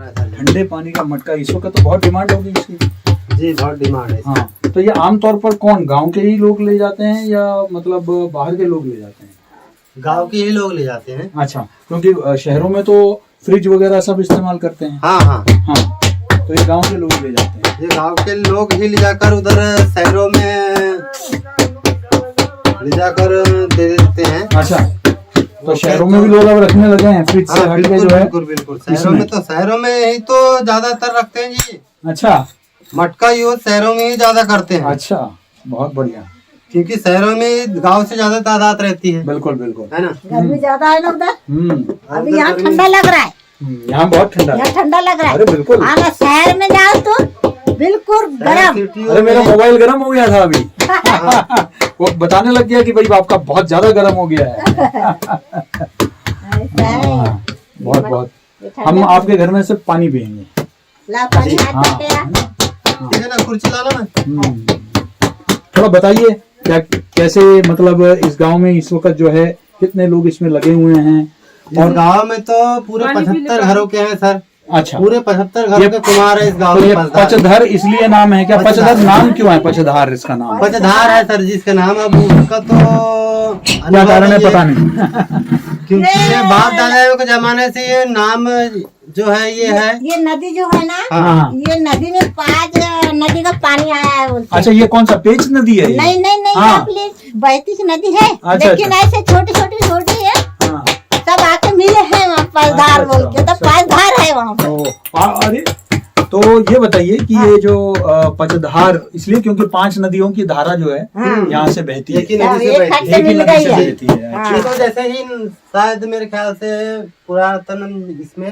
ठंडे पानी का मटका इस वक्त तो बहुत डिमांड होगी इसकी। जी बहुत डिमांड है। हाँ, तो ये आमतौर पर कौन गांव के ही लोग ले जाते हैं या मतलब बाहर के लोग ले जाते हैं? गांव के ही लोग ले जाते हैं। अच्छा, क्योंकि शहरों में तो फ्रिज वगैरह सब इस्तेमाल करते हैं। हाँ हाँ हाँ, तो ये गांव के लोग ले जाते हैं। ये गांव के लोग ही ले जाकर उधर शहरों में ले जाकर दे देते हैं। अच्छा, तो शहरों में भी लोग अब रखने लगे हैं फ्रिज से हट के जो है। बिल्कुल बिल्कुल, शहरों में ही तो ज्यादातर रखते हैं जी। अच्छा, मटका यूज शहरों में ही ज्यादा करते हैं। अच्छा, बहुत बढ़िया। क्योंकि शहरों में गांव से ज्यादा तादाद रहती है। बिल्कुल बिल्कुल, है ना। गर्मी ज्यादा है ना उधर। अभी यहाँ गर्मी- ठंडा लग रहा है। यहाँ बहुत ठंडा है। यहाँ ठंडा लग रहा है। अरे बिल्कुल। आना शहर में जाओ तो बिल्कुल गर्म। सिटियों अरे मेरा में- मोबाइल गर्म हो गया था अभी। वो बताने लग गया कि भाई आपका बहुत ज्यादा गर्म हो गया है। ऐसा है। हाँ, बहुत बहुत। ये ठंडा- हम आपके घर में सिर्फ पानी पियेंगे। ला पानी हाथ हाँ, करके आ। ठीक है ना, कुर्सी लाना ना। थोड़ा बताइए क्या कैसे मतलब इस गांव में इस वक्त जो है कितने लोग इसमें लगे हुए हैं? और गांव में तो पूरे 75 घरों के हैं सर। अच्छा, पूरे 75 घरों के कुमार है इस गांव तो ये में। पचधर इसलिए नाम है क्या? पचधर नाम क्यों है? पचधार इसका नाम पचधार है सर जिसका नाम। अब उसका तो क्या कारण है पता नहीं। क्योंकि ये बाप दादाओं के जमाने से ये नाम जो है ये है। ये नदी जो है ना, हाँ। ये नदी में 5 नदी का पानी आया है बोलते हैं। अच्छा, ये कौन सा पेच नदी है ये? नहीं नहीं नहीं, हाँ। प्लीज बहती की नदी है। अच्छा, लेकिन ऐसे छोटी छोटी है। हाँ। सब आके मिले हैं वहाँ पासधार अच्छा, बोल के। तो अच्छा। पासधार है वहाँ पे। अरे तो ये बताइए कि ये जो पचधार इसलिए क्योंकि 5 नदियों की धारा जो है यहाँ से बहती है। एक ही नदी से एक बहती हाथ है। से एक ही मिल नदी गई से है। बहती है। हाँ। ये तो जैसे ही शायद मेरे ख्याल से पुरातन इसमें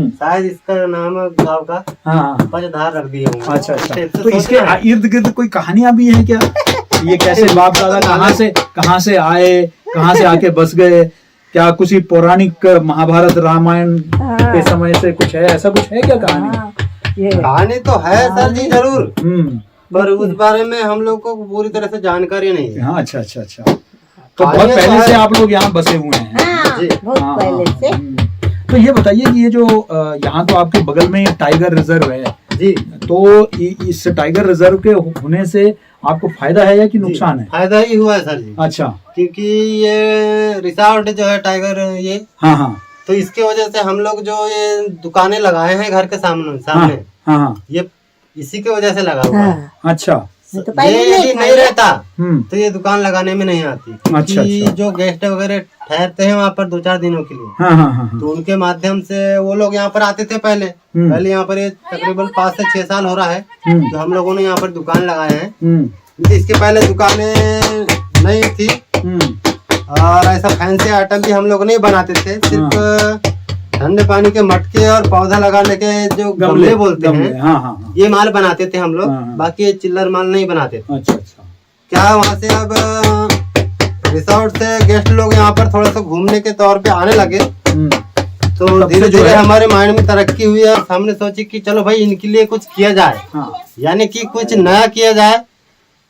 शायद इसका नाम गांव का हाँ, पचधार रख दिए होंगे। अच्छा अच्छा। ऐसे तो सोचते इसके हैं। इर्द गिर्द कोई कहानियां भी हैं क्या? ये कैसे बाप दादा कहाँ से आए, कहाँ से आके बस गए? क्या कुछ ही पौराणिक महाभारत रामायण के समय से कुछ है, ऐसा कुछ है क्या कहानी? हाँ, ये कहानी तो है सर जी जरूर, पर उस बिल्कुल। बारे में हम लोग को पूरी तरह से जानकारी नहीं है। हाँ, अच्छा अच्छा अच्छा। तो कहानी बहुत तो पहले है। से आप लोग यहाँ बसे हुए हैं। हाँ, जी। बहुत हाँ, पहले से। तो ये बताइए कि ये जो यहाँ तो आपके बगल में ये टाइगर रिजर्व है, जी तो इस टाइगर रिजर्व के होने से आपको फायदा है या कि नुकसान है? फायदा ही हुआ है सर जी। अच्छा, क्योंकि ये रिसोर्ट जो है टाइगर ये, हाँ हाँ तो इसके वजह से हम लोग जो ये दुकानें लगाए हैं घर के सामने हाँ हाँ, ये इसी की वजह से लगा हुआ है। हाँ, अच्छा, ये तो पहले ये नहीं यदि था। नहीं रहता हम्म, तो ये दुकान लगाने में नहीं आती। अच्छा, कि अच्छा। जो गेस्ट वगैरह ठहरते हैं वहाँ पर 2-4 दिनों के लिए, हाँ हाँ हाँ हाँ, तो उनके माध्यम से वो लोग यहाँ पर आते थे पहले यहाँ पर ये तकरीबन 5 से 6 साल हो रहा है तो हम लोगों ने यहाँ पर दुकान लगाए हैं। हम्म, इसके पहले दुकानें नहीं थी और ऐसा फैंसी आइटम भी हम लोग नहीं बनाते थे। सिर्फ ठंडे पानी के मटके और पौधा लगाने के जो गमले बोलते हैं, हाँ हाँ हाँ, ये माल बनाते थे हम लोग। हाँ। बाकी ये चिल्लर माल नहीं बनाते थे। अच्छा अच्छा, क्या वहाँ से अब रिसोर्ट से गेस्ट लोग यहाँ पर थोड़ा सा घूमने के तौर पे आने लगे, तो तब से धीरे जो धीरे है- हमारे माइंड में तरक्की हुई और हमने सोची कि चलो भाई इनके लिए कुछ किया जाए, हाँ, यानी कि कुछ नया किया जाए।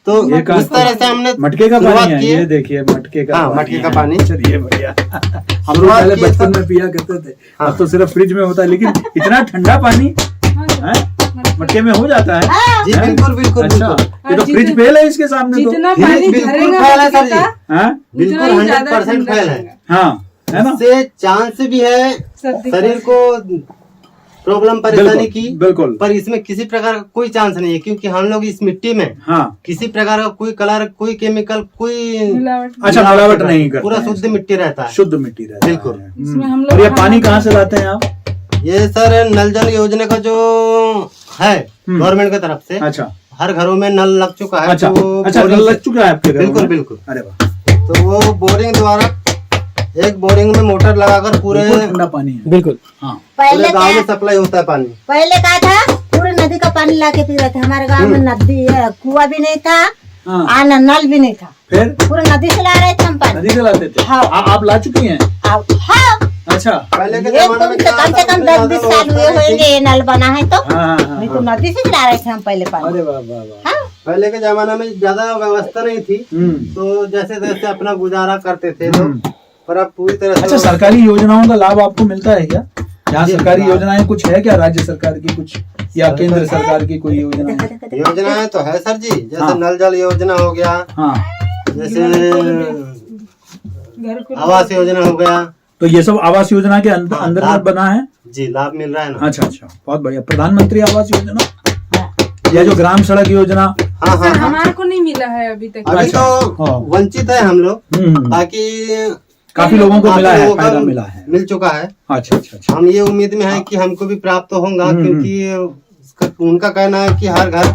तो ये उस तरह से हमने मटके का शुरुआत पानी है, की ये देखिए मटके का हाँ, पानी मटके का है। पानी। चलिए बढ़िया। हम लोग शुरुआत पहले की बचपन सब- में पिया करते थे, हाँ। अब तो सिर्फ फ्रिज में होता है, लेकिन इतना ठंडा पानी हैं? मटके में हो जाता है। जी हैं? बिल्कुल बिल्कुल अच्छा, बिल्कुल। ये तो फ्रिज फेल है इसके सामने तो। जितना ये पानी बिल्कुल झरेगा फैल है सर जी। हाँ बिल्कुल उतना ही ज्यादा 100% ठंडा फैल है। लगेगा। हाँ, है ना? इससे चांस भी है सर्दी शरीर को प्रॉब्लम परेशानी बिल्कुल, की, बिल्कुल। पर इसमें किसी प्रकार का कोई चांस नहीं है। क्योंकि हम लोग इस मिट्टी में हाँ, किसी प्रकार का कोई कलर, कोई केमिकल, कोई मिलावट अच्छा, मिलावट नहीं करते पूरा हैं शुद्ध इसमें। मिट्टी रहता है। शुद्ध मिट्टी रहता है। बिल्कुल। इसमें हम और लोग ये पानी कहाँ से लाते हैं आप? ये सर नल जल योजना का जो है गवर्नमेंट की तरफ से, अच्छा हर घरों में नल लग चुका है। अच्छा तो अच्छा, बोरिंग नल से- लग चुका है आपके घर में? बिल्कुल बिल्कुल। अरे वाह, तो वो बोरिंग द्वारा एक बोरिंग में मोटर लगाकर पूरे बिल्कुल ठंडा पानी है। बिल्कुल हाँ, पहले पूरे गांव में क्या, सप्लाई होता है पानी। पहले क्या था, पूरे नदी का पानी ला के पी रहे थे। हमारे गांव में नदी कुआं भी नहीं था, हाँ, आना नल भी नहीं था। फिर पूरे नदी से ला रहे थे हम पानी। नदी से लाते थे। हाँ। आप ला चुकी हैं? हाँ, अच्छा, पहले के ये जमाने में कम से कम 10-20 साल हुए होंगे ये नल बना है तो। हाँ हाँ हाँ, नहीं तो नदी से ला रहे थे हम पहले पानी। अरे वाह वाह वाह। हाँ, पहले के जमाने में ज्यादा व्यवस्था नहीं थी, तो जैसे तैसे अपना गुजारा करते थे लोग। पर अब पूरी तरह से अच्छा, सरकारी योजनाओं का लाभ आपको मिलता है क्या? यहाँ सरकारी योजनाएं कुछ है क्या, राज्य सरकार की कुछ या केंद्र सरकार की कोई योजना है? योजनाएं तो है सर जी, जैसे हाँ। नल जल योजना हो गया, हाँ, जैसे आवास योजना हो गया। तो ये सब आवास योजना के अंदर लाभ बना है? जी, लाभ मिल रहा है ना। अच्छा अच्छा, बहुत बढ़िया। प्रधानमंत्री आवास योजना या जो ग्राम सड़क योजना? हाँ हाँ हाँ। हमारे को नहीं मिला है अभी तक। अभी अच्छा, तो हाँ। वंचित है हम लोग, बाकी काफी लोगों को मिला है, लोगों को फायदा मिला है। मिल चुका है। अच्छा अच्छा अच्छा। हम ये उम्मीद में है कि हमको भी प्राप्त होगा, क्योंकि उनका कहना है कि हर घर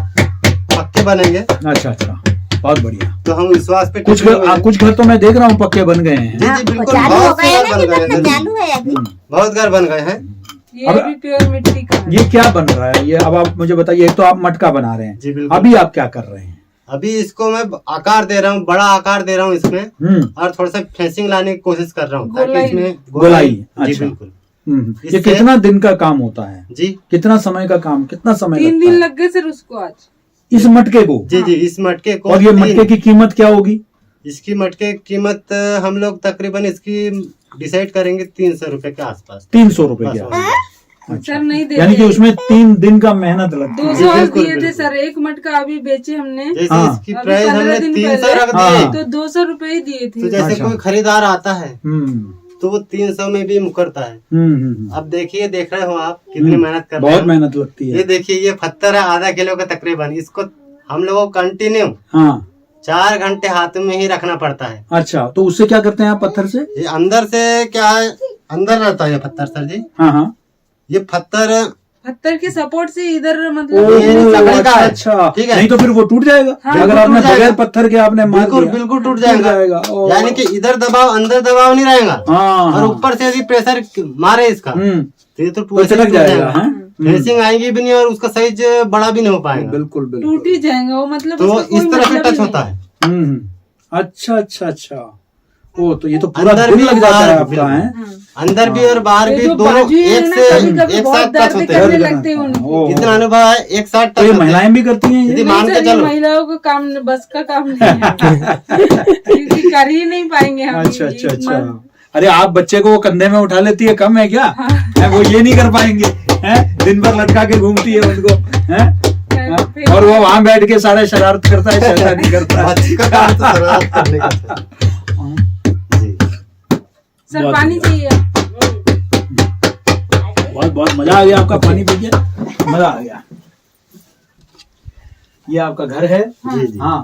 पक्के बनेंगे। अच्छा अच्छा, बहुत बढ़िया। तो हम विश्वास पे कुछ घर तो मैं देख रहा हूँ पक्के बन गए हैं। जी जी बिल्कुल, चालू हो बहुत से गए घर ना, बन गए हैं, चालू है अभी। बहुत घर बन गए हैं। ये भी प्योर मिट्टी का है। ये क्या बन रहा है ये, अब आप मुझे बताइए। एक तो आप मटका बना रहे जी हैं, बिल्कुल। अभी आप क्या कर रहे हैं? अभी इसको मैं आकार दे रहा हूँ, बड़ा आकार दे रहा हूँ इसमें, और थोड़ा सा फेंसिंग लाने की कोशिश कर रहा हूँ ताकि गोलाई। इसमें गोलाई, जी अच्छा। बिल्कुल। ये इससे- कितना दिन का काम होता है? जी कितना समय का काम, कितना समय 3 लगता दिन है लग गए सर उसको आज। इस मटके को? जी जी, इस मटके को। और ये मटके की कीमत क्या होगी? इसकी मटके की कीमत हम लोग तकरीबन इसकी डिसाइड करेंगे 300 रुपए के आसपास। 300 रुपए बस, के? बस। सर नहीं दे यानी कि उसमें 3 दिन का मेहनत लगती है। 200 बिल्कुल, दिए थे बिल्कुल। सर, एक मटका अभी बेचे हमने। जैसे हाँ। इसकी अभी प्राइस 15 हमने दिन 300 पहले। रख हाँ। दिए, तो 200 रुपए ही दिए तो थे। जैसे अच्छा। कोई खरीदार आता है हम्म तो वो 300 में भी मुकरता है। अब देखिए, देख रहे हो आप कितनी मेहनत कर रहे बहुत हैं। मेहनत लगती ये है। देखिए, ये पत्थर है आधा किलो का तकरीबन, इसको हम लोगों को कंटिन्यू हाँ 4 घंटे हाथ में ही रखना पड़ता है। अच्छा, तो उससे क्या करते हैं आप पत्थर से? ये अंदर से क्या है, अंदर रहता है ये पत्थर सर जी। हाँ हाँ। ये पत्थर पत्थर के सपोर्ट से इधर ओह, मतलब ये लकड़ी का अच्छा है। अच्छा, ठीक है। नहीं तो फिर वो टूट जाएगा। हाँ, अगर बिल्कुल आपने टूट जाएगा। बगैर पत्थर के आपने मार बिल्कुल दिया, बिल्कुल टूट जाएगा। जाएगा। ओह। यानी कि इधर दबाव, अंदर दबाव नहीं रहेगा, हाँ और हाँ। ऊपर से यदि प्रेशर मारे इसका तो ये तो तो चटक जाएगा। हाँ? फिनिशिंग आएगी भी नहीं और उसका साइज बड़ा भी नहीं हो पाएगा। बिल्कुल बिल्कुल। टूट ही जाएगा वो, मतलब तो उसका कोई इस तरह से मतलब टच ही होता नहीं। है। अच्छा अच्छा अच्छा। ओ, तो ये तो पूरा अंदर दिन भी लग जाता है बाहर आपका भी। है? हाँ। अंदर भी और बाहर ये भी जो दोनों बाजू है एक ना, से कभी-कभी एक बहुत साथ टच दर्द होते करने हैं। लगते हैं उनको। ओह। इतना अनुभव है, एक साथ तो टच ये होते हैं। महिलाएं भी करती हैं ये? यदि नहीं मान के सर, ये चलो। महिलाओं को काम बस का काम नहीं है। क्योंकि कर ही नहीं पाएंगे हम। अच्छा अच्छा अच्छा। अरे आप बच्चे को वो कंधे में उठा लेती है, कम है क्या? हाँ। है, वो ये नहीं कर पाएंगे हैं? दिन भर लटका के घूमती है उनको हैं? फिर- और वो वहां बैठ के सारे शरारत करता है, शैतानी करता है। बच्चे का काम तो शरारत करने का था। जी। सर बहुत पानी बढ़िया। चाहिए। बहुत बहुत मजा आ गया आपका पानी पी के, मजा आ गया। ये आपका घर है? जी जी। हाँ,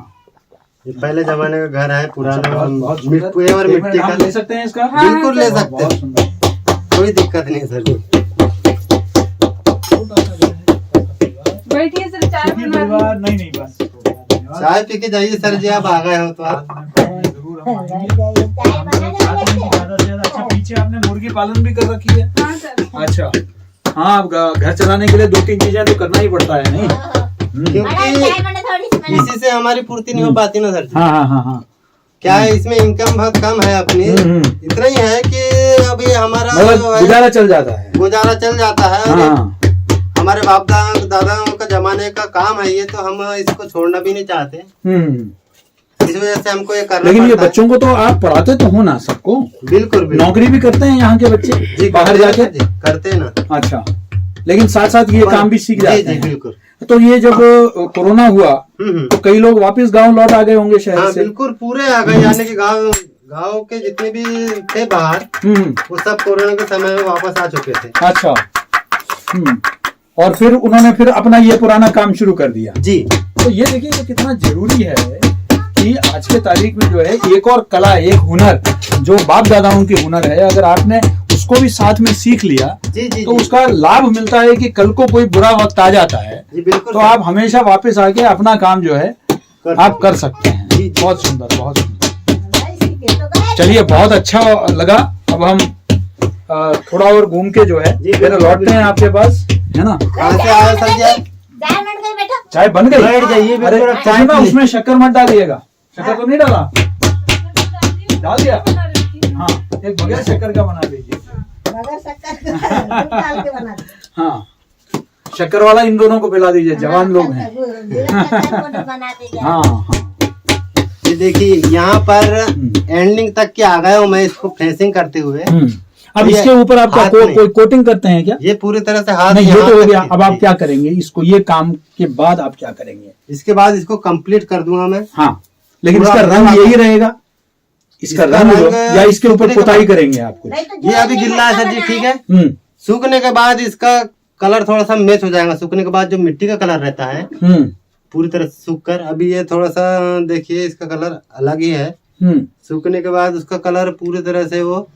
ये पहले जमाने का घर है, पुराना बहुत सुंदर। प्योर एक मिट्टी मिनट, हम का। ले सकते हैं इसका? हाँ, बिल्कुल ले सकते बहुत हैं, सुंदर। कोई दिक्कत नहीं सर जी। बैठिए सर, चाय सुखी बना परिवार, नहीं नहीं बस धन्यवाद। चाय पी के जाइए सर जी, आप आ गए हो तो आप। जरूर हम आएंगे। ज्यादा से ज्यादा। अच्छा, पीछे आपने मुर्गी पालन भी कर रखी है? हाँ सर। अच्छा, हाँ, अब घर चलाने के लिए 2-3 चीजें तो करना ही पड़ता है, नहीं? क्योंकि इसी से हमारी पूर्ति नहीं हो पाती ना सर जी। हाँ हाँ हाँ हाँ। क्या है, इसमें इनकम बहुत कम है अपनी। इतना ही है कि अभी हमारा मतलब जो है, गुजारा चल जाता है। गुजारा चल जाता है। और हाँ हमारे बाप दादाओं का जमाने का काम है ये, तो हम इसको छोड़ना भी नहीं चाहते। इस वजह से हमको ये करना लेकिन ये पड़ता है। बच्चों को तो आप पढ़ाते तो हो ना सबको? बिल्कुल बिल्कुल। नौकरी भी करते हैं यहाँ के बच्चे जी बाहर करते हैं जाके? जी, करते हैं ना। अच्छा, लेकिन साथ साथ ये काम भी सीख जी जाते जी हैं। बिल्कुल। तो ये जब कोरोना हुआ तो कई लोग वापस गांव लौट आ गए होंगे शहर हाँ से? बिल्कुल, पूरे आ गए। यानी कि गाँव के जितने भी थे बाहर, वो सब कोरोना के समय में वापस आ चुके थे। अच्छा। और फिर उन्होंने फिर अपना ये पुराना काम शुरू कर दिया। जी तो ये देखिए कि कितना जरूरी है कि आज के तारीख में जो है एक और कला, एक हुनर जो बाप दादाओं की हुनर है, अगर आपने उसको भी साथ में सीख लिया जी जी तो जी। उसका लाभ मिलता है कि कल को कोई बुरा वक्त आ जाता है जी बिल्कुल। तो आप हमेशा वापस आके अपना काम जो है आप कर सकते हैं। जी, जी। बहुत सुंदर, बहुत सुंदर। चलिए, बहुत अच्छा लगा। अब हम थोड़ा और घूम के जो है जी, फिर बिल्कुल, लौटते हैं आपके पास, है ना? कहाँ से आए सर जी आप? चाय बन गई? बैठ जाइए, अरे बिल्कुल, चाय चाय ना, पी- उसमें शक्कर मत डालिएगा। शक्कर तो नहीं डाला? डाल दिया? हाँ, एक बगैर शक्कर का बना दीजिए। हाँ, शक्कर वाला इन दोनों को पिला दीजिए, जवान लोग हैं। हाँ हाँ। ये देखिए, यहाँ पर एंडिंग तक के आ गया हूँ मैं इसको फेंसिंग करते हुए। अब ये इसके ऊपर आप क्या हाथ में। कोई कोटिंग करते हैं क्या? ये पूरी तरह से हाथ नहीं, ये यहाँ तो हो तक गया। की अब आप थी। क्या करेंगे इसको? ये काम के बाद आप क्या करेंगे? इसके बाद इसको कंप्लीट कर दूंगा मैं। हाँ, लेकिन पूरा इसका रंग पूरा- यही रहेगा, इसका इसका रंग रंग या इसके ऊपर सूखने के पुताई बाद- करेंगे आप कुछ? नहीं तो जो ये अभी हमने गिल्ला है मटका सर जी, बनाया ठीक है। हम्म सूखने के बाद इसका कलर थोड़ा सा मैच हो जाएगा। सूखने के बाद जो मिट्टी का कलर रहता है हम्म पूरी तरह से सूख कर, अभी ये थोड़ा सा देखिए इसका कलर अलग ही है। हम्म सूखने के बाद उसका कलर पूरी तरह से वो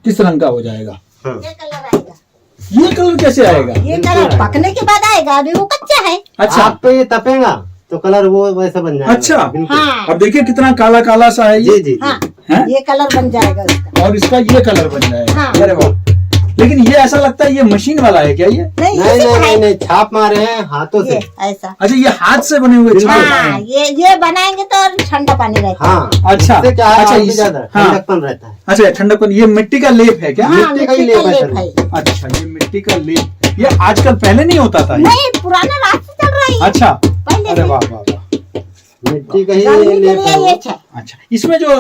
किस रंग का हो जाएगा? हाँ ये कलर आएगा, ये कलर कैसे आएगा? ये कलर पकने के बाद आएगा, अभी वो कच्चा है। अच्छा आप पे ये तपेगा तो कलर वो वैसा बन जाएगा। अच्छा। बिल्कुल। हाँ अब देखिए कितना काला काला सा है जी ये, जी जी। हाँ, हैं? ये कलर बन जाएगा उसका। और इसका ये कलर बन जाएगा। हाँ। अरे वाह, लेकिन ये ऐसा लगता है ये मशीन वाला है क्या ये? नहीं नहीं इसी नहीं का नहीं है। नहीं, छाप मारे हैं हाथों से। ये ऐसा। अच्छा, ये हाथ से बने हुए छाप हाँ, हैं। ये बनाएंगे तो और ठंडा पानी रहता है। हाँ अच्छा, इससे क्या है, अच्छा, और भी इस- ज्यादा हाँ। ठंडकपन रहता है। अच्छा, ठंडकपन, ये मिट्टी का लेप है क्या? हाँ, मिट्टी का ही मिट्टी का लेप है लेप सर। है। अच्छा, ये मिट्टी का लेप, ये आजकल पहले नहीं होता था ये? नहीं, पुराना रास्ता चल रही है अच्छा, पहले अरे से। वाह वाह वाह, मिट्टी का ही गर्मी के लेप लिए है वो। ये है। अच्छा, इसमें जो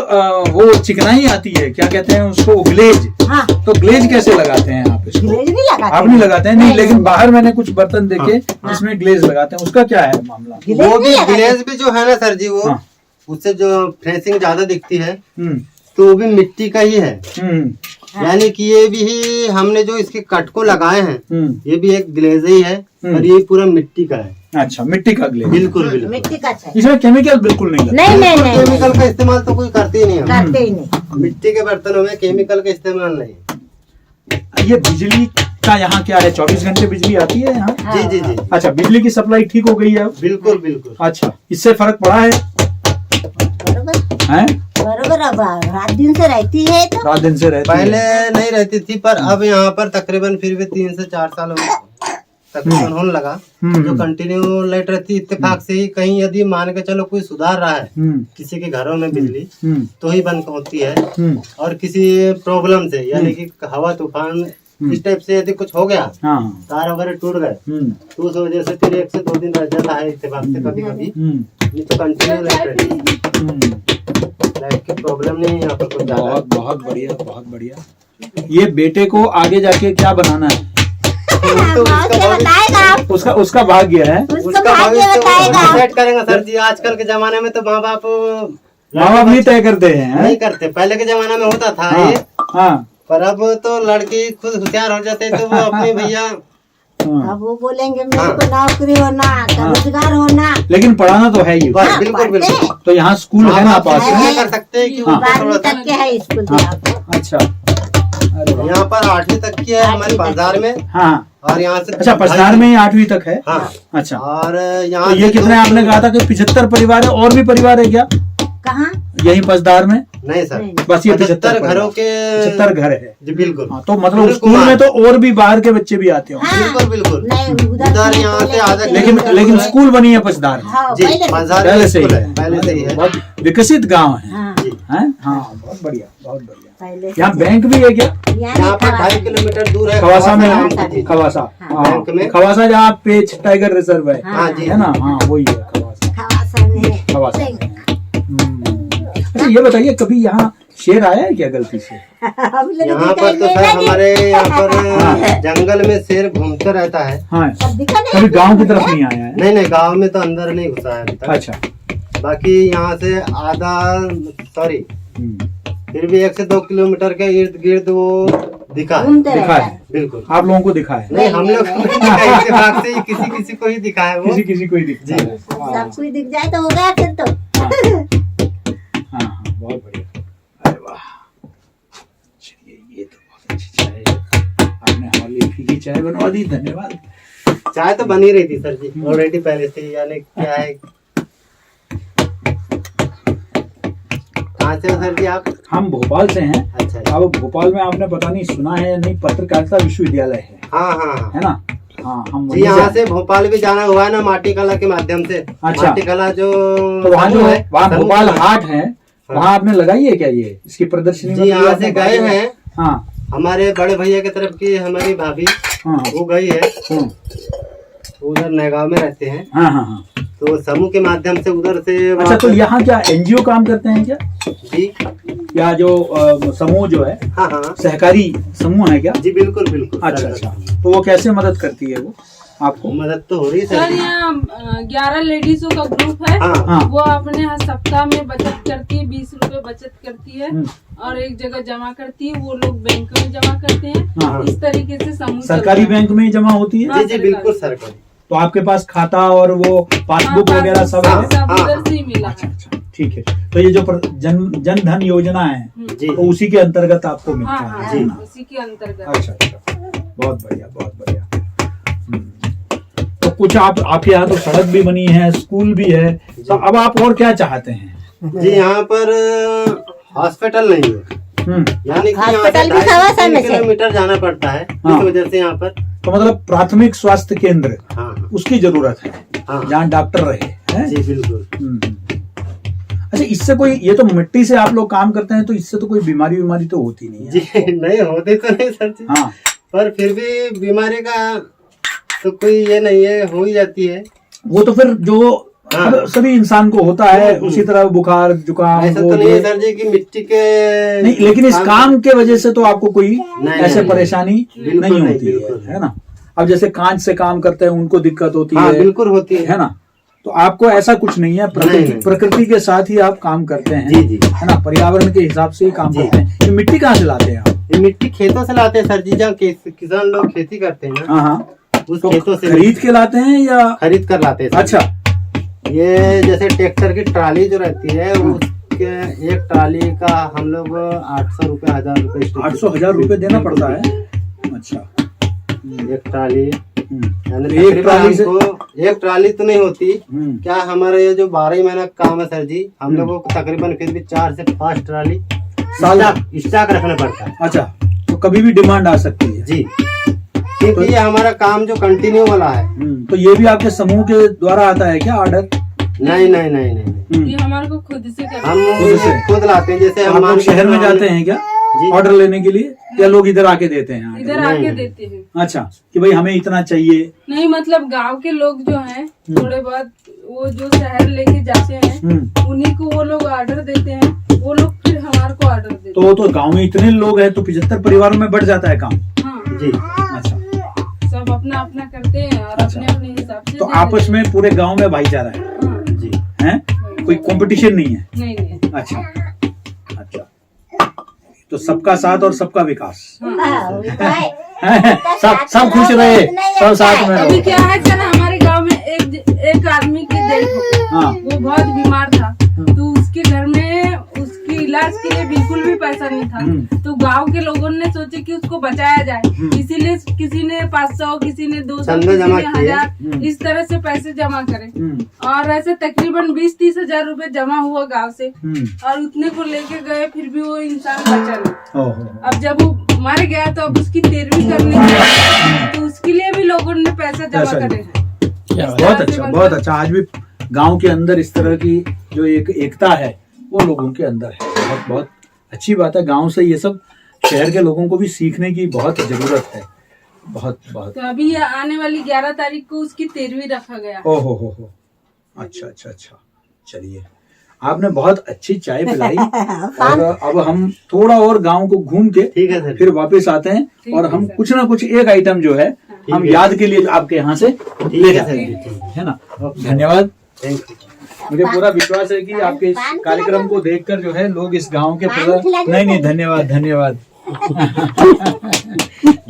वो चिकनाई आती है, क्या कहते हैं उसको, ग्लेज, हाँ, तो ग्लेज कैसे लगाते हैं आप इसको? ग्लेज नहीं लगाते। आप नहीं लगाते हैं? नहीं, नहीं, लेकिन नहीं। बाहर मैंने कुछ बर्तन देखे हाँ। जिसमें ग्लेज लगाते हैं, उसका क्या है मामला? ग्लेज वो नहीं भी लगाते। ग्लेज भी जो है ना सर जी, वो हाँ। उससे जो फिनिशिंग ज्यादा दिखती है हम्म तो वो भी मिट्टी का ही है। हम्म हाँ। यानी कि ये भी हमने जो इसके कट को लगाए हैं हम्म ये भी एक ग्लेज ही है, और ये पूरा मिट्टी का है। अच्छा, मिट्टी का ग्लेज। बिल्कुल बिल्कुल। मिट्टी का है। इसमें केमिकल बिल्कुल नहीं लगता। नहीं नहीं बिल्कुल नहीं, केमिकल का इस्तेमाल तो कोई करते ही नहीं हम। करते ही नहीं। मिट्टी के बर्तनों में केमिकल का इस्तेमाल नहीं। ये बिजली का यहाँ क्या है? 24 घंटे बिजली आती है यहाँ? हाँ। जी जी जी, अच्छा, बिजली की सप्लाई ठीक हो गई है अब? बिल्कुल बिल्कुल। अच्छा, इससे फर्क पड़ा है? बरोबर हैं? बरोबर। अब रात दिन से रहती है तो रात दिन से रहती पहले है। नहीं रहती थी, पर अब यहाँ पर तकरीबन फिर भी 3 से 4 साल तकरीबन होने लगा जो कंटिन्यू लाइट रहती। इत्तेफाक से ही कहीं यदि मान के चलो कोई सुधार रहा है किसी के घरों में बिजली तो ही बंद होती है, और किसी प्रॉब्लम से यानी कि हवा तूफान इस टाइप से यदि कुछ हो गया, हाँ। तार वगैरह टूट गए, तो उस वजह से फिर 1 से 2 दिन रह जाता है इत्तेफाक से कभी कभी। नहीं तो कंटिन्यू लाइट रहती है। लाइट की प्रॉब्लम नहीं है यहाँ पर कुछ ज्यादा। बहुत बहुत बढ़िया, बहुत बढ़िया। ये बेटे को आगे जाके क्या बनाना है? तो भाग्य बताएगा आप। उसका भाग्य है। उसका भाग्य बताएगा। डिसाइड करेंगे सर जी। आजकल के जमाने में तो माँ बाप नहीं तय करते हैं। नहीं करते। पहले के जमाने में होता था हाँ, ये, हाँ, पर अब तो लड़की खुद होशियार हो जाते तो वो अपनी भैया हाँ। अब वो बोलेंगे मेरे को नौकरी होना, रोजगार होना। लेकिन पढ़ाना तो है ही। बस हाँ, बिल्कुल पढ़ते बिल्कुल। तो यहाँ स्कूल है ना पास ऐसा में? नहीं कर सकते कि हाँ। उनको थोड़ा 12वीं सा तक के है स्कूल हाँ। यहाँ पे। अच्छा, अरे वाह। यहाँ पर 8वीं तक की है हमारे 8वीं तक बाजार में, हाँ, और यहाँ से अच्छा, पसनार में ही 8वीं तक है? हाँ। अच्छा, और तो यहाँ ये से कितने 2 आपने कहा था कि 75 परिवार है? और भी परिवार है क्या कहाँ? यही पसदार में? नहीं सर, नहीं। बस ये 75 घरों के 75 घर है। जी बिल्कुल। हाँ, तो मतलब पूरे स्कूल कुमार। में तो और भी बाहर के बच्चे भी आते होंगे। हाँ। बिल्कुल बिल्कुल। नहीं, उधर से यहाँ से आधा लेकिन किलोमीटर लेकिन दूर है। स्कूल बनी है पसदार में? हाँ, जी पहले से। बाजार पहले में से ही स्कूल है। है, पहले से ही है। बहुत विकसित गांव है। हाँ, जी। हैं? हाँ, बहुत बढ़िया, बहुत बढ़िया। पहले से। यहाँ बैंक भी है क्या? यहाँ पर 2.5 किलोमीटर दूर है खवासा में नाम है? से जी। खवासा, हाँ, बैंक में। खवासा जहाँ पेच टाइगर रिजर्व है, हाँ जी है ना? हाँ, वही है खवासा। खवासा में। खवासा में है। अच्छा, ये बताइए कभी यहाँ शेर आया है क्या गलती से? हम लोग यहाँ दिखाई पर तो नहीं सर लगे। हमारे यहाँ हाँ। पर जंगल में शेर घूमता रहता है। हाँ, अब दिखा नहीं। कभी गांव की तरफ नहीं आया है? नहीं नहीं, गांव में तो अंदर नहीं घुसा है अभी तक। अच्छा, बाकी यहाँ से आधा सॉरी फिर भी 1 से 2 किलोमीटर के इर्द गिर्द वो दिखा है। घूमते दिखा रहता है। है। बिल्कुल। आप लोगों को दिखा है? नहीं हम लोग को नहीं दिखा, इत्तेफाक से ही किसी किसी को ही दिखा है वो। किसी किसी को ही दिखता जी। है। हाँ, सब कोई दिख जाए तो हो गया फिर तो। हाँ, हाँ, बहुत बढ़िया। अरे वाह, चलिए, ये तो बहुत अच्छी चाय है। आपने हमारे लिए फीकी चाय बनवा दी, धन्यवाद। चाय तो बनी रही थी सर जी ऑलरेडी पहले से ही। यानी क्या है, कहाँ से हो सर जी आप? हम भोपाल से हैं। अच्छा जी। अब भोपाल में आपने पता नहीं सुना है या नहीं, पत्रकारिता विश्वविद्यालय है हाँ हाँ हाँ है ना? हाँ, हम जी, वहीं यहाँ से से भोपाल भी जाना हुआ है ना माटी कला के माध्यम से। अच्छा। माटी कला जो तो वहाँ जो समूह है, वहाँ समूह भोपाल है। हाट है, वहाँ आपने लगाई है क्या ये इसकी प्रदर्शनी? जी में यहाँ आपने से भाग गए लिया? हैं हाँ, हमारे बड़े भैया की तरफ की हमारी भाभी, हाँ, वो गई है। हाँ, वो उधर नयगांव में रहते हैं, हाँ, हाँ, हाँ। तो समूह के माध्यम से उधर से अच्छा, वहाँ तो पर- यहाँ क्या एनजीओ काम करते हैं क्या? जी या जो समूह जो है, हाँ हाँ सहकारी समूह है क्या? जी, बिल्कुल बिल्कुल। अच्छा अच्छा, तो वो कैसे मदद करती है वो आपको? मदद तो हो रही है सर सर। यहाँ 11 लेडीजों का ग्रुप है। हाँ हाँ। वो अपने हर सप्ताह में बचत करती है, 20 रुपए बचत करती है और एक जगह जमा करती है। वो लोग बैंक में जमा करते हैं। हाँ। इस तरीके से समूह सरकारी चलता है। बैंक में ही जमा होती है? हाँ, जी जी, बिल्कुल सरकारी। तो आपके पास खाता और वो पासबुक हाँ, वगैरह सब हाँ, है? सब हाँ, उधर से ही मिला अच्छा है। अच्छा, ठीक है। तो ये जो जन धन योजना है, जी तो उसी के अंतर्गत आपको मिलता हाँ है? हाँ, जी। उसी के अंतर्गत। अच्छा अच्छा, बहुत बढ़िया बहुत बढ़िया। तो कुछ आपके यहाँ तो सड़क भी बनी है, स्कूल भी है, तो अब आप और क्या चाहते हैं? जी, यहाँ पर हॉस्पिटल नहीं है, यानी कि यहाँ से हॉस्पिटल भी सवा सौ 2.5 में से। किलोमीटर जाना पड़ता है। हाँ। इस वजह से यहाँ पर तो मतलब प्राथमिक स्वास्थ्य केंद्र हाँ उसकी जरूरत है, हाँ जहाँ डॉक्टर रहे हैं? जी बिल्कुल। अच्छा, इससे कोई, ये तो मिट्टी से आप लोग काम करते हैं, तो इससे तो कोई बीमारी तो होती नहीं है? जी नहीं होते तो नहीं सर जी, हाँ, पर फिर भी बीमारी का तो कोई ये नहीं है, हो ही जाती है। वो तो फिर जो हाँ। सभी इंसान को होता है, उसी तरह बुखार जुकाम ऐसा वो तो नहीं है ये। सर जी कि मिट्टी के नहीं, लेकिन इस काम के वजह से तो आपको कोई नहीं, ऐसे नहीं, परेशानी बिल्कुल नहीं नहीं, होती बिल्कुल है ना? अब जैसे कांच से काम करते हैं उनको दिक्कत होती हाँ है बिल्कुल होती है। ना? तो आपको ऐसा कुछ नहीं है, नहीं। प्रकृति के साथ ही आप काम करते हैं, जी जी। है ना? पर्यावरण के हिसाब से ही काम जी। करते हैं। ये मिट्टी कहाँ से लाते हैं आप? ये मिट्टी खेतों से लाते हैं सर जी, जहाँ किसान लोग खेती करते हैं ना, हाँ हाँ, उस तो खेतों से खरीद के लाते हैं या? खरीद कर लाते हैं सर। अच्छा, ये जैसे ट्रैक्टर की ट्राली जो रहती है, उसके एक ट्राली का हम लोग 800 रुपये 1000 रुपये 800-1000 रुपए देना पड़ता है? अच्छा, एक ट्राली। यानी एक तकरीबन ट्राली से हमको एक ट्राली तो नहीं होती हम्म, क्या, हमारे ये जो 12 महीना का काम है सर जी, हम लोगों को तकरीबन फिर भी 4 से 5 ट्राली साल? स्टॉक रखना पड़ता है। अच्छा, तो कभी भी डिमांड आ सकती है? जी, क्योंकि ये हमारा काम जो कंटिन्यू वाला है। तो ये भी आपके समूह के द्वारा आता है क्या ऑर्डर? नहीं नहीं नहीं नहीं, ये हमारे को खुद से करना हम खुद से? खुद लाते हैं। जैसे आप हम लोग शहर में जाते हैं क्या जी। ऑर्डर लेने के लिए, या लोग इधर आके देते हैं order? इधर आके देते हैं। अच्छा, कि भाई हमें इतना चाहिए। नहीं, मतलब गांव के लोग जो हैं थोड़े बहुत, वो जो शहर लेके जाते हैं उन्हीं को वो लोग ऑर्डर देते हैं, वो लोग फिर हमारे को ऑर्डर देते तो गांव में इतने लोग हैं तो 75 परिवारों में बढ़ जाता है काम। हैं। हाँ, जी अच्छा, सब अपना अपना करते हैं और अच्छा। अपने अपने हिसाब से तो दे आपस देते में पूरे गांव में भाईचारा है, हैं। हाँ, जी हैं? कोई कंपटीशन नहीं है? नहीं नहीं, अच्छा अच्छा, तो सबका साथ और सबका विकास। सब खुश रहे, सब साथ में अभी रहो। क्या है सर, हमारे गांव में एक आदमी की डेथ हो गई। हाँ, वो बहुत बीमार था, तो उसके घर में उसके इलाज के लिए बिल्कुल भी पैसा नहीं था। तो गांव के लोगों ने सोचे कि उसको बचाया जाए, इसीलिए किसी ने 500, किसी ने 200, चंदा किसी जमा ने किए। 1000, इस तरह से पैसे जमा करे। और ऐसे तकरीबन 20-30 हजार रुपए जमा हुआ गांव से, और उतने को लेके गए, फिर भी वो इंसान बचा नहीं। ओहो, अब जब वो मर गया तो अब उसकी 13वीं करनी है, तो उसके लिए भी लोगों ने पैसा जमा पैसा करे हैं। बहुत अच्छा बहुत अच्छा। आज भी गांव के अंदर इस तरह की जो एक एकता है वो लोगों के अंदर है, बहुत बहुत अच्छी बात है। गांव से ये सब शहर के लोगों को भी सीखने की बहुत जरूरत है, बहुत बहुत। तो अभी ये आने वाली 11 तारीख को उसकी 13वीं रखा गया। ओहो हो, अच्छा अच्छा अच्छा, चलिए आपने बहुत अच्छी चाय पिलाई। और अब हम थोड़ा और गांव को घूम के ठीक है सर। फिर वापस आते हैं और हम कुछ ना कुछ एक आइटम जो है हम है। याद के लिए आपके यहाँ से ले है जाते सर हैं, जी, है ना? धन्यवाद। Thank you. मुझे पूरा विश्वास है कि आपके इस कार्यक्रम को देखकर जो है लोग इस गांव के प्रति, नहीं धन्यवाद धन्यवाद।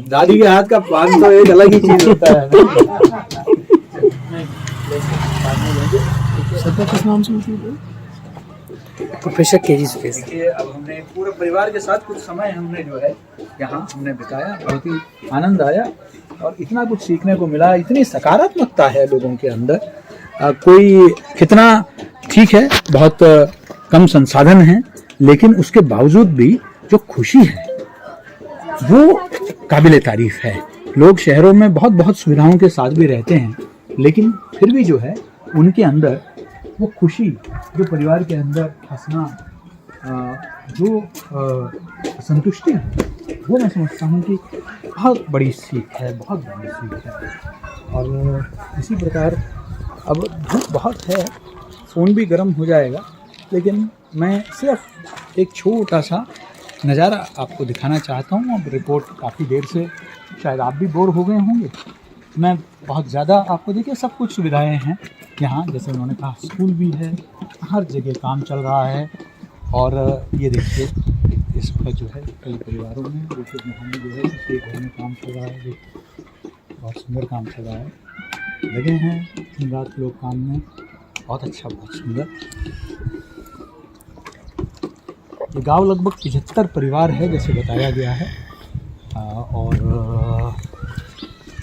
दादी के हाथ का पान तो एक अलग ही चीज होता है। Professor KG space. देखिए, अब हमने पूरे परिवार के साथ कुछ समय हमने जो है यहाँ हमने बिताया, बहुत ही आनंद आया और इतना कुछ सीखने को मिला, इतनी सकारात्मकता है लोगों के अंदर। कोई कितना ठीक है, बहुत कम संसाधन हैं, लेकिन उसके बावजूद भी जो खुशी है वो काबिले तारीफ है। लोग शहरों में बहुत बहुत सुविधाओं के साथ भी रहते हैं, लेकिन फिर भी जो है उनके अंदर वो खुशी, जो परिवार के अंदर हंसना, जो संतुष्टि है, वो मैं समझता हूँ कि बहुत बड़ी सीख है, बहुत बड़ी सीख है। और इसी प्रकार अब धूप बहुत है, फ़ोन भी गर्म हो जाएगा, लेकिन मैं सिर्फ एक छोटा सा नज़ारा आपको दिखाना चाहता हूँ। अब रिपोर्ट काफ़ी देर से शायद आप भी बोर हो गए होंगे। मैं बहुत ज़्यादा आपको देखिए सब कुछ सुविधाएं हैं यहाँ, जैसे उन्होंने कहा स्कूल भी है, हर जगह काम चल रहा है। और ये देखिए इस वक्त जो है कई परिवारों में जैसे हम जो है इसके घर में काम चल रहा है, बहुत सुंदर काम चल रहा है, लगे हैं दिन रात लोग काम में, बहुत अच्छा, बहुत सुंदर। ये गांव लगभग 75 परिवार है जैसे बताया गया है। और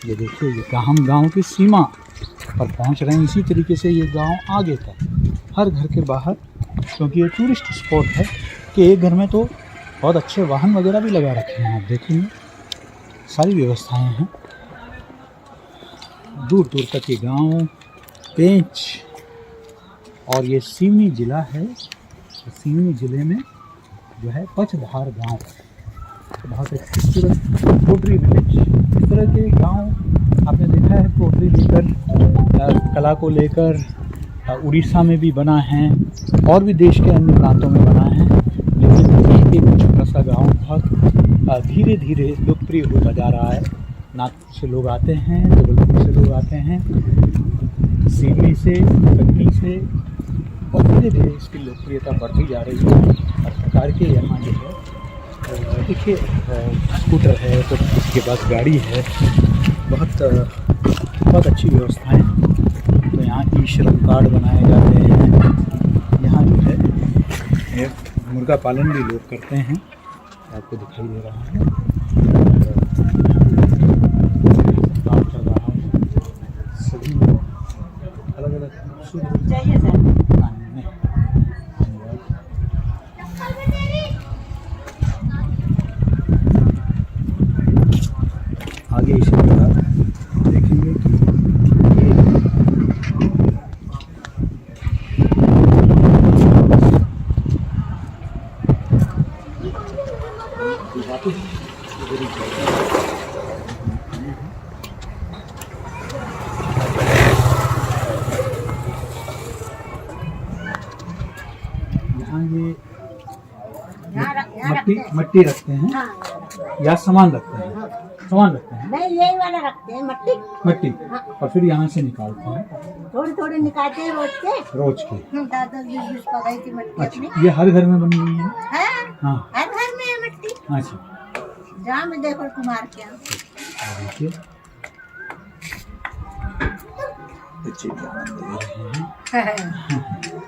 ये देखिए ये हम गांव की सीमा पर पहुंच रहे हैं। इसी तरीके से ये गांव आगे तक हर घर के बाहर, क्योंकि ये टूरिस्ट स्पॉट है कि एक घर में तो बहुत अच्छे वाहन वगैरह भी लगा रखे हैं। आप देखेंगे सारी व्यवस्थाएं हैं, दूर दूर तक ये गांव पेंच। और ये सिवनी ज़िला है, सिवनी ज़िले में जो है पचधार गांव, बहुत एक खूबसूरत पोट्री विलेज। इस तरह के गांव आपने देखा है पोट्री लेकर, कला को लेकर उड़ीसा में भी बना है और भी देश के अन्य प्रांतों में बना है। लेकिन ये एक छोटा सा गांव बहुत धीरे धीरे लोकप्रिय होता जा रहा है। नागपुर से लोग आते हैं, जबलपुर से लोग आते हैं, सिवनी से, कटनी से, और धीरे धीरे इसकी लोकप्रियता बढ़ती जा रही है। हर प्रकार के यहाँ जो है देखिए स्कूटर है तो किसी के पास गाड़ी है, बहुत अच्छी व्यवस्थाएं। तो यहाँ ई श्रम कार्ड बनाए जाते हैं। यहाँ जो है मुर्गा पालन भी लोग करते हैं, आपको दिखाई दे रहा है। काम चल रहा है, सभी अलग अलग चाहिए सर। आगे इसी प्रकार देखेंगे कि यहाँ ये मट्टी रखते हैं या सामान रखते हैं? सामान रखते हैं, नहीं यही वाला रखते हैं मट्टी, और फिर यहाँ से निकालते हैं। थोड़ी थोड़ी निकालते हैं रोज के 10-20 पगाई की मट्टी अपनी। अच्छा, ये हर घर में बनी हुई है? हाँ, हर घर में है मट्टी। अच्छा, जहाँ में देखो कुमार के यहाँ। देखिए बच्चे क्या कर रहे हैं।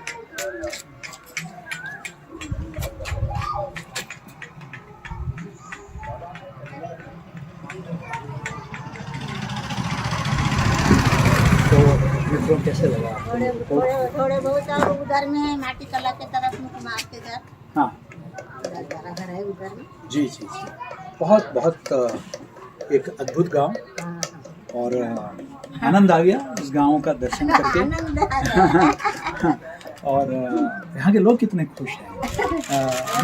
तो कैसे लगा? थोड़े बहुत और उधर में है माटी कला के तरफ में कुमार के घर। हाँ, घर है उधर में। जी जी जी, बहुत बहुत एक अद्भुत गांव, और आनंद आ गया इस गांव का दर्शन करके। आनंद आ गया। और यहाँ के लोग कितने खुश हैं,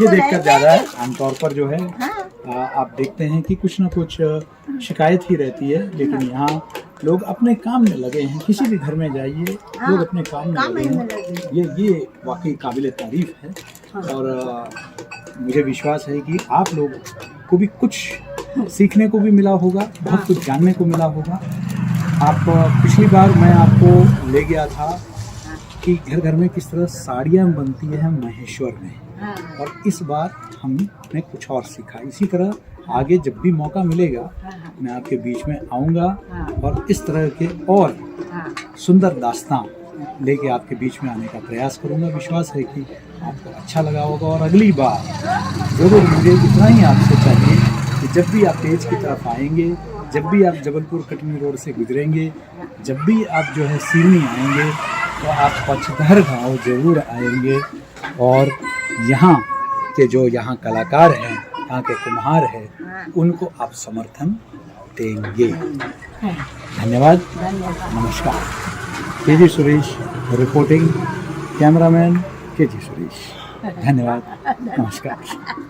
ये देखकर ज़्यादा है। आमतौर पर जो है आप देखते हैं कि कुछ ना कुछ शिकायत ही रहती है, लेकिन यहाँ लोग अपने काम में लगे हैं। किसी भी घर में जाइए, लोग अपने काम में लगे हैं। ये वाकई काबिल तारीफ है। और मुझे विश्वास है कि आप लोग को भी कुछ सीखने को भी मिला होगा, बहुत कुछ जानने को मिला होगा। आप पिछली बार मैं आपको ले गया था कि घर घर में किस तरह साड़ियाँ बनती हैं महेश्वर में, और इस बार हमने कुछ और सीखा। इसी तरह आगे जब भी मौका मिलेगा मैं आपके बीच में आऊँगा और इस तरह के और सुंदर दास्तान लेके आपके बीच में आने का प्रयास करूँगा। विश्वास है कि आपको अच्छा लगा होगा, और अगली बार ज़रूर मुझे इतना ही आपसे चाहिए कि जब भी आप पेज की तरफ आएंगे, जब भी आप जबलपुर कटनी रोड से गुजरेंगे, जब भी आप जो है सिवनी आएंगे, तो आप पचधार गाँव ज़रूर आएंगे। और यहाँ के जो यहाँ कलाकार हैं, यहाँ के कुम्हार हैं, उनको आप समर्थन देंगे। धन्यवाद, नमस्कार। KG Suresh reporting, cameraman KG Suresh. धन्यवाद, नमस्कार।